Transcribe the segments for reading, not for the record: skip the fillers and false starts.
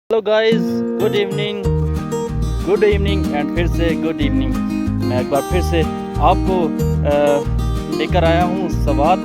Hello guys, good evening and फिर से good evening. मैं एक बार फिर से आपको लेकर आया हूँ सवात,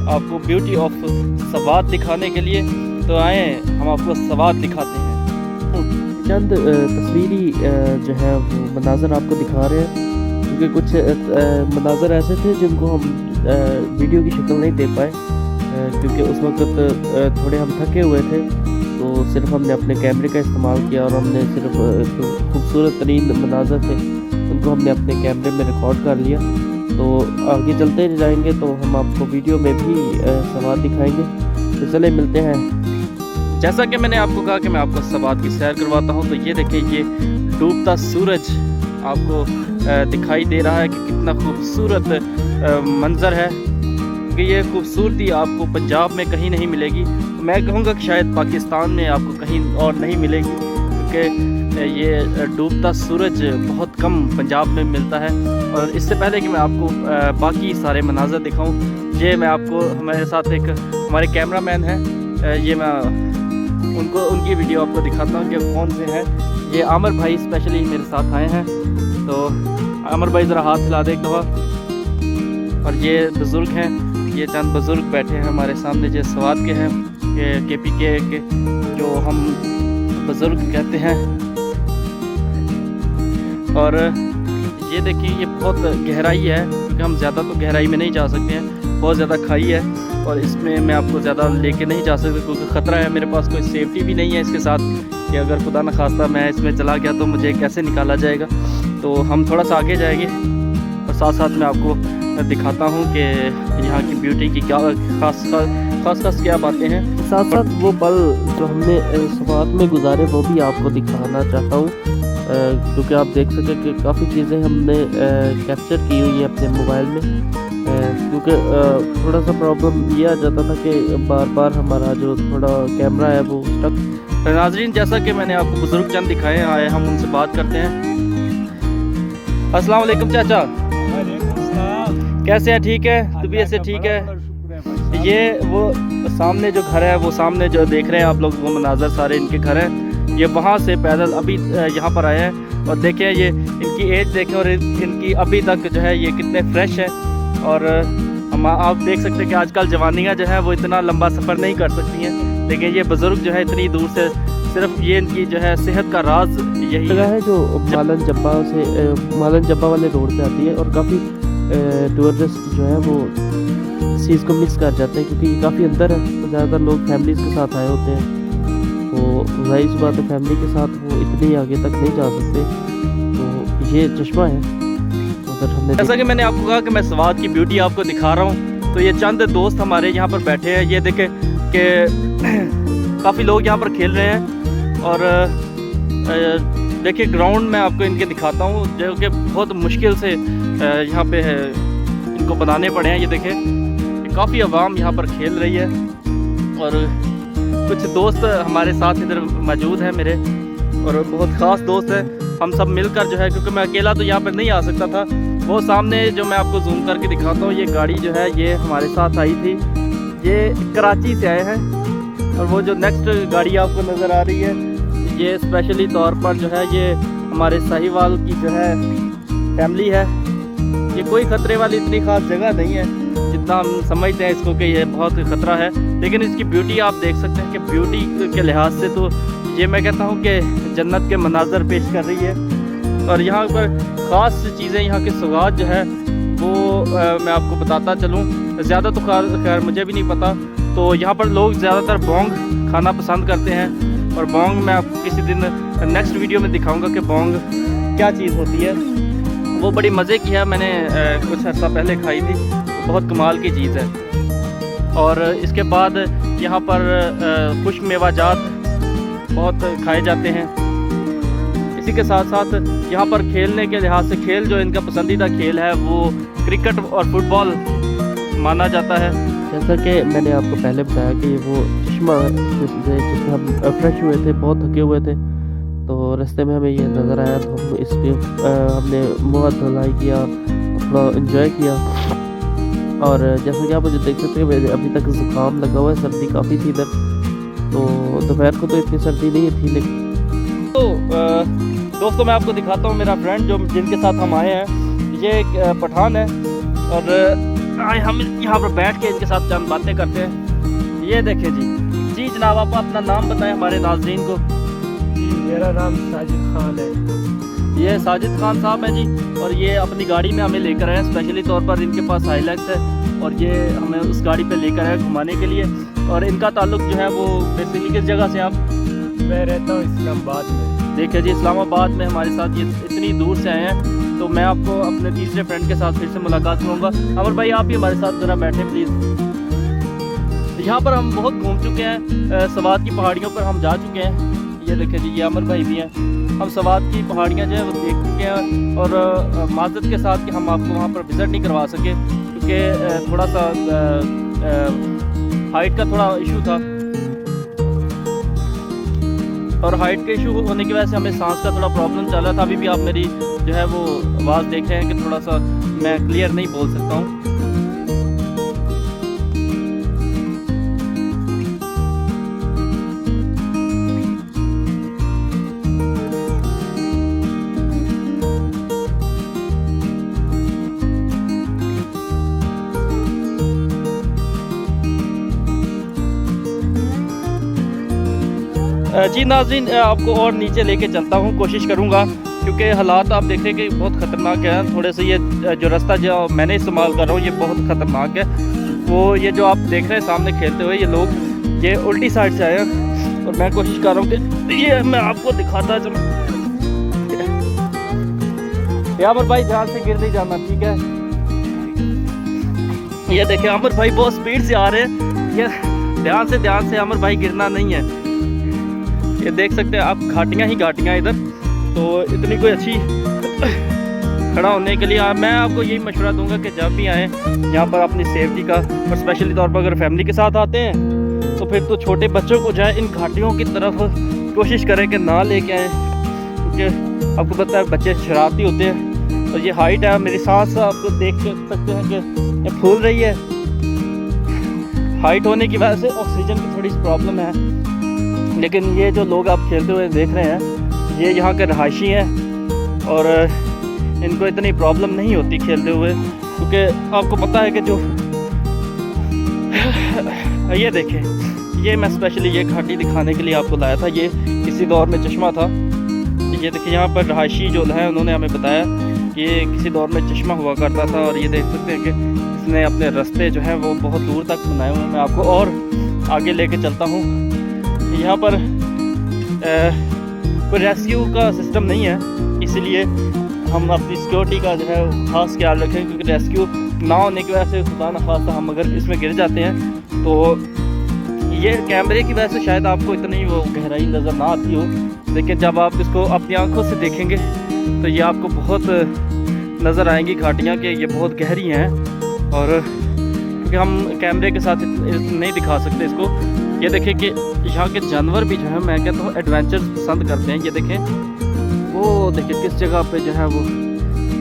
आपको ब्यूटी ऑफ सवात दिखाने के लिए। तो आए हम आपको सवात दिखाते हैं। चंद तस्वीरी जो है वो मनाज़र आपको दिखा रहे हैं, क्योंकि कुछ मनाज़र ऐसे थे जिनको हम वीडियो की शक्ल नहीं दे पाए, क्योंकि उस वक्त थोड़े हम थके हुए थे। तो सिर्फ हमने अपने कैमरे का इस्तेमाल किया और हमने सिर्फ जो खूबसूरत तरीन मनाज़र थे उनको हमने अपने कैमरे में रिकॉर्ड कर लिया। तो आगे चलते जाएंगे तो हम आपको वीडियो में भी सवात दिखाएंगे। तो चले मिलते हैं। जैसा कि मैंने आपको कहा कि मैं आपको सवात की सैर करवाता हूं, तो ये देखिए, ये डूबता सूरज आपको दिखाई दे रहा है कि कितना खूबसूरत मंज़र है। कि ये खूबसूरती आपको पंजाब में कहीं नहीं मिलेगी। मैं कहूँगा कि शायद पाकिस्तान में आपको कहीं और नहीं मिलेगी, क्योंकि ये डूबता सूरज बहुत कम पंजाब में मिलता है। और इससे पहले कि मैं आपको बाकी सारे मनाज़र दिखाऊं, ये मैं आपको, हमारे साथ एक हमारे कैमरामैन हैं, ये मैं उनकी वीडियो आपको दिखाता हूं कि कौन से हैं। ये आमिर भाई स्पेशली मेरे साथ आए हैं। तो आमिर भाई ज़रा हाथ हिला दे एक दफ़ा। और ये बुज़ुर्ग हैं, ये चंद बुज़ुर्ग बैठे हैं हमारे सामने, जो सवात के हैं, KPK के जो हम बुज़ुर्ग कहते हैं। और ये देखिए, ये बहुत गहराई है, क्योंकि हम ज़्यादा तो गहराई में नहीं जा सकते हैं, बहुत ज़्यादा खाई है। और इसमें मैं आपको ज़्यादा लेके नहीं जा सकता, क्योंकि ख़तरा है। मेरे पास कोई सेफ्टी भी नहीं है इसके साथ, कि अगर खुदा न खास्ता मैं इसमें चला गया तो मुझे कैसे निकाला जाएगा। तो हम थोड़ा सा आगे जाएंगे और साथ साथ मैं आपको दिखाता हूँ कि यहाँ की ब्यूटी की क्या खास क्या बातें हैं। साथ साथ वो पल जो हमने सवात में गुजारे वो भी आपको दिखाना चाहता हूँ, क्योंकि आप देख सकें कि काफ़ी चीज़ें हमने कैप्चर की हुई हैं अपने मोबाइल में। क्योंकि थोड़ा सा प्रॉब्लम ये आ जाता था कि बार बार हमारा जो थोड़ा कैमरा है वो स्टक। नाज़रीन, जैसा कि मैंने आपको बुज़ुर्ग चंद दिखाए आए, हम उनसे बात करते हैं। अस्सलाम वालेकुम चाचा, कैसे हैं? ठीक है, तबीयत से ठीक है? ये वो सामने जो घर है, वो सामने जो देख रहे हैं आप लोग, वो मनाज़र सारे इनके घर हैं। ये वहाँ से पैदल अभी यहाँ पर आए हैं। और देखें, ये इनकी एज देखें और इनकी अभी तक जो है ये कितने फ्रेश हैं। और हम आप देख सकते हैं कि आजकल जवानियाँ जो है वो इतना लंबा सफ़र नहीं कर सकती हैं, लेकिन ये बुज़ुर्ग जो है इतनी दूर से, सिर्फ ये इनकी जो है सेहत का राज यही है। जो मालन जब्बा वाले रोड पे आती है, और काफ़ी टूरिस्ट जो है वो इस चीज़ को मिस कर जाते हैं, क्योंकि ये काफ़ी अंदर है। तो ज़्यादातर लोग फैमिलीज़ के साथ आए होते हैं, तो जाहिर सी बात है फैमिली के साथ वो इतनी आगे तक नहीं जा सकते। तो ये चश्मा है उधर हमने, जैसा कि मैंने आपको कहा कि मैं सवात की ब्यूटी आपको दिखा रहा हूँ। तो ये चंद दोस्त हमारे यहाँ पर बैठे हैं। ये देखें कि काफ़ी लोग यहाँ पर खेल रहे हैं। और देखिए, ग्राउंड में आपको इनके दिखाता हूँ, जो कि बहुत मुश्किल से यहाँ पे है इनको बनाने पड़े हैं। ये देखें, काफ़ी आवाम यहाँ पर खेल रही है। और कुछ दोस्त हमारे साथ इधर मौजूद हैं मेरे, और बहुत ख़ास दोस्त हैं। हम सब मिलकर जो है, क्योंकि मैं अकेला तो यहाँ पर नहीं आ सकता था। वो सामने जो मैं आपको जूम करके दिखाता हूँ, ये गाड़ी जो है ये हमारे साथ आई थी। ये कराची से आए हैं। और वो जो नेक्स्ट गाड़ी आपको नज़र आ रही है, ये स्पेशली तौर पर जो है ये हमारे साहिवाल की जो है फैमिली है। ये कोई ख़तरे वाली इतनी ख़ास जगह नहीं है जितना हम समझते हैं इसको कि ये बहुत ख़तरा है, लेकिन इसकी ब्यूटी आप देख सकते हैं कि ब्यूटी के लिहाज से तो ये मैं कहता हूँ कि जन्नत के मनाज़र पेश कर रही है। और यहाँ पर ख़ास चीज़ें, यहाँ की सौगात जो है वो मैं आपको बताता चलूँ। ज़्यादा तो खैर मुझे भी नहीं पता। तो यहाँ पर लोग ज़्यादातर बोंग खाना पसंद करते हैं। और बोंग मैं आपको किसी दिन नेक्स्ट वीडियो में दिखाऊंगा कि बोंग क्या चीज़ होती है। वो बड़ी मज़े की है, मैंने कुछ अर्सा पहले खाई थी, बहुत कमाल की चीज़ है। और इसके बाद यहाँ पर खुश्क मेवाजात बहुत खाए जाते हैं। इसी के साथ साथ यहाँ पर खेलने के लिहाज से, खेल जो इनका पसंदीदा खेल है वो क्रिकेट और फुटबॉल माना जाता है। जैसा कि मैंने आपको पहले बताया कि वो चश्मा जिसमें हम फ्रेश हुए थे, बहुत थके हुए थे, तो रास्ते में हमें ये नज़र आया, तो हम इस पर हमने मुँह धुलाई किया, थोड़ा इन्जॉय किया। और जैसा कि आप मुझे देख सकते हैं, अभी तक ज़ुकाम लगा हुआ है, सर्दी काफ़ी थी इधर। तो दोपहर को तो इतनी सर्दी नहीं थी, लेकिन तो दोस्तों मैं आपको दिखाता हूँ मेरा फ्रेंड जो जिनके साथ हम आए हैं। ये एक पठान है और हम यहाँ पर बैठ के इनके साथ चंद बातें करते हैं। ये देखें जी जनाब, आप अपना नाम बताएं हमारे नाज़रीन को। जी मेरा नाम साजिद खान है। ये साजिद खान साहब हैं जी, और ये अपनी गाड़ी में हमें लेकर आए हैं स्पेशली तौर पर। इनके पास हाइलैक्स है और ये हमें उस गाड़ी पे लेकर आए घुमाने के लिए। और इनका ताल्लुक जो है वो बेसिकली किस जगह से आप? मैं रहता हूँ इस्लामाबाद में। देखिए जी, इस्लामाबाद में हमारे साथ ये इतनी दूर से आए हैं। तो मैं आपको अपने तीसरे फ्रेंड के साथ फिर से मुलाकात करूँगा। अमर भाई आप ही हमारे साथ ज़रा बैठे प्लीज़। यहाँ पर हम बहुत घूम चुके हैं, सवात की पहाड़ियों पर हम जा चुके हैं। ये देखिए जी, ये अमर भाई भी हैं। हम सवात की पहाड़ियाँ जो है वो देख चुके हैं और माज़रत के साथ कि हम आपको वहाँ पर विज़िट नहीं करवा सके क्योंकि थोड़ा सा हाइट का थोड़ा इशू था, और हाइट के इशू होने की वजह से हमें सांस का थोड़ा प्रॉब्लम चल रहा था। अभी भी आप मेरी जो है वो आवाज़ देख रहे हैं कि थोड़ा सा मैं क्लियर नहीं बोल सकता हूँ। जी नाज़रीन, आपको और नीचे लेके चलता हूँ, कोशिश करूँगा क्योंकि हालात आप देखें कि बहुत ख़तरनाक है। थोड़े से ये जो रास्ता जो मैंने इस्तेमाल कर रहा हूँ ये बहुत ख़तरनाक है। वो ये जो आप देख रहे हैं सामने खेलते हुए ये लोग, ये उल्टी साइड से आए हैं और मैं कोशिश कर रहा हूँ कि ये मैं आपको दिखाता चलूँ। यहाँ पर भाई ध्यान से गिर नहीं जाना, ठीक है? ये देखिए अमर भाई बहुत स्पीड से आ रहे हैं। ये ध्यान से अमर भाई गिरना नहीं है। ये देख सकते हैं आप, घाटियाँ ही घाटियाँ इधर, तो इतनी कोई अच्छी खड़ा होने के लिए मैं आपको यही मशवरा दूंगा कि जब भी आएँ यहाँ पर अपनी सेफ्टी का, और स्पेशली तौर पर अगर फैमिली के साथ आते हैं तो फिर तो छोटे बच्चों को जाए इन घाटियों की तरफ कोशिश करें कि ना लेके आएँ, क्योंकि आपको पता है बच्चे शरारती होते हैं। और ये हाइट है, मेरी सांस आपको देख सकते हैं कि ये फूल रही है। हाइट होने की वजह से ऑक्सीजन की थोड़ी सी प्रॉब्लम है, लेकिन ये जो लोग आप खेलते हुए देख रहे हैं ये यहाँ के रहायशी हैं और इनको इतनी प्रॉब्लम नहीं होती खेलते हुए, क्योंकि आपको पता है कि जो ये देखें, ये मैं स्पेशली ये घाटी दिखाने के लिए आपको लाया था। ये किसी दौर में चश्मा था। ये देखिए यहाँ पर रहायशी जो है उन्होंने हमें बताया कि ये किसी दौर में चश्मा हुआ करता था। और ये देख सकते हैं कि इसने अपने रास्ते जो हैं वो बहुत दूर तक बनाए हुए हैं। मैं आपको और आगे लेके चलता हूँ। यहाँ पर कोई रेस्क्यू का सिस्टम नहीं है, इसलिए हम अपनी सिक्योरिटी का जो है ख़ास ख्याल रखें, क्योंकि रेस्क्यू ना होने की वजह से खुदा न खास्ता हम अगर इसमें गिर जाते हैं तो ये कैमरे की वजह से शायद आपको इतनी वो गहराई नज़र ना आती हो, लेकिन जब आप इसको अपनी आंखों से देखेंगे तो ये आपको बहुत नज़र आएंगी घाटियाँ कि ये बहुत गहरी हैं। और क्योंकि हम कैमरे के साथ नहीं दिखा सकते इसको। ये देखें कि यहाँ के जानवर भी जो है मैं कहता हूँ एडवेंचर पसंद करते हैं। ये देखें, वो देखिए किस जगह पे जो है वो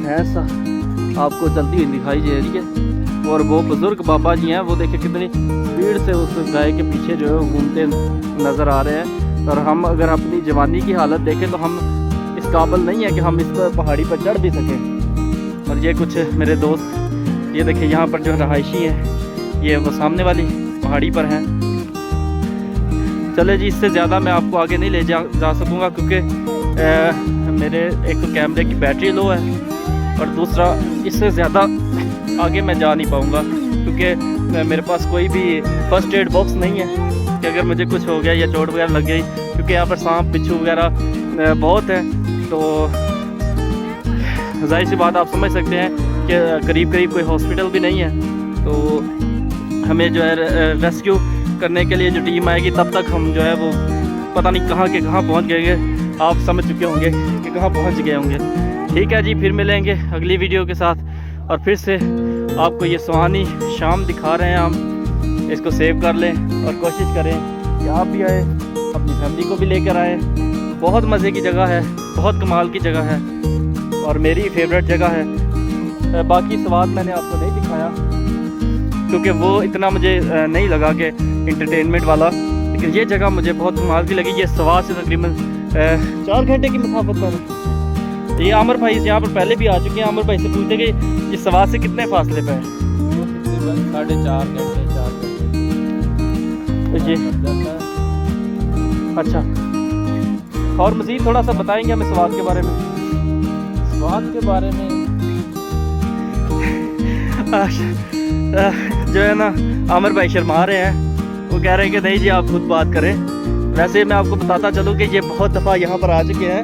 भैंस आपको चलती हुई दिखाई दे रही है, और वो बुज़ुर्ग बाबा जी हैं, वो देखिए कितनी स्पीड से उस गाय के पीछे जो है घूमते नज़र आ रहे हैं। और हम अगर अपनी जवानी की हालत देखें तो हम इस काबिल नहीं है कि हम इस पहाड़ी पर चढ़ भी सकें। और ये कुछ मेरे दोस्त, ये देखिए यहाँ पर जो रहायशी हैं, ये वो सामने वाली पहाड़ी पर हैं। चले जी, इससे ज़्यादा मैं आपको आगे नहीं ले जा सकूँगा, क्योंकि मेरे एक तो कैमरे की बैटरी लो है और दूसरा इससे ज़्यादा आगे मैं जा नहीं पाऊँगा, क्योंकि मेरे पास कोई भी फर्स्ट एड बॉक्स नहीं है कि अगर मुझे कुछ हो गया या चोट वगैरह लग गई, क्योंकि यहाँ पर सांप बिच्छू वगैरह बहुत हैं। तो जाहिर सी बात आप समझ सकते हैं कि करीब कोई हॉस्पिटल भी नहीं है, तो हमें जो है रेस्क्यू करने के लिए जो टीम आएगी तब तक हम जो है वो पता नहीं कहाँ के कहाँ पहुँच गए। आप समझ चुके होंगे कि कहाँ पहुँच गए होंगे। ठीक है जी, फिर मिलेंगे अगली वीडियो के साथ, और फिर से आपको ये सुहानी शाम दिखा रहे हैं हम। इसको सेव कर लें और कोशिश करें कि आप भी आए, अपनी फैमिली को भी लेकर आए। बहुत मज़े की जगह है, बहुत कमाल की जगह है और मेरी फेवरेट जगह है। बाकी स्वाद मैंने आपको नहीं दिखाया क्योंकि वो इतना मुझे नहीं लगा कि इंटरटेनमेंट वाला, लेकिन ये जगह मुझे बहुत कमाल की लगी। ये सवा से तकरीबन 4 घंटे की मसाफत पर। ये आमिर भाई यहाँ पर पहले भी आ चुके हैं। आमिर भाई से पूछते कि ये सवा से कितने फासले पे है? 4.5 घंटे 4 घंटे तो ये अच्छा, और मज़ीद थोड़ा सा बताएंगे हमें स्वाद के बारे में? स्वाद के बारे में जो है ना, आमिर भाई शर्मा रहे हैं। वो कह रहे हैं कि नहीं जी आप खुद बात करें। वैसे मैं आपको बताता चलूँ कि ये बहुत दफ़ा यहाँ पर आ चुके हैं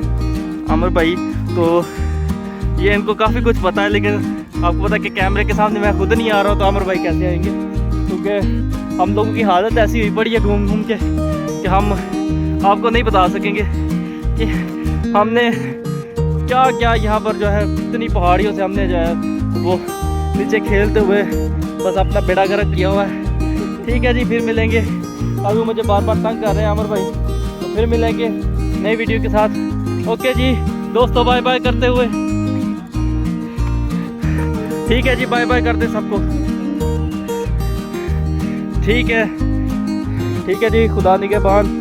आमिर भाई, तो ये इनको काफ़ी कुछ पता है। लेकिन आपको पता है कि कैमरे के सामने मैं खुद नहीं आ रहा हूँ तो आमिर भाई कैसे आएंगे? क्योंकि हम लोगों की हालत ऐसी हुई पड़ी है घूम घूम के कि हम आपको नहीं बता सकेंगे कि हमने क्या क्या यहाँ पर जो है इतनी पहाड़ियों से हमने जो है वो नीचे खेलते हुए बस अपना बेड़ा गर्क किया हुआ है। ठीक है जी, फिर मिलेंगे। अभी मुझे बार बार तंग कर रहे हैं आमिर भाई, तो फिर मिलेंगे नई वीडियो के साथ। ओके जी दोस्तों, बाय बाय करते हुए। ठीक है जी, बाय बाय करते सबको। ठीक है जी, खुदा निगहबान।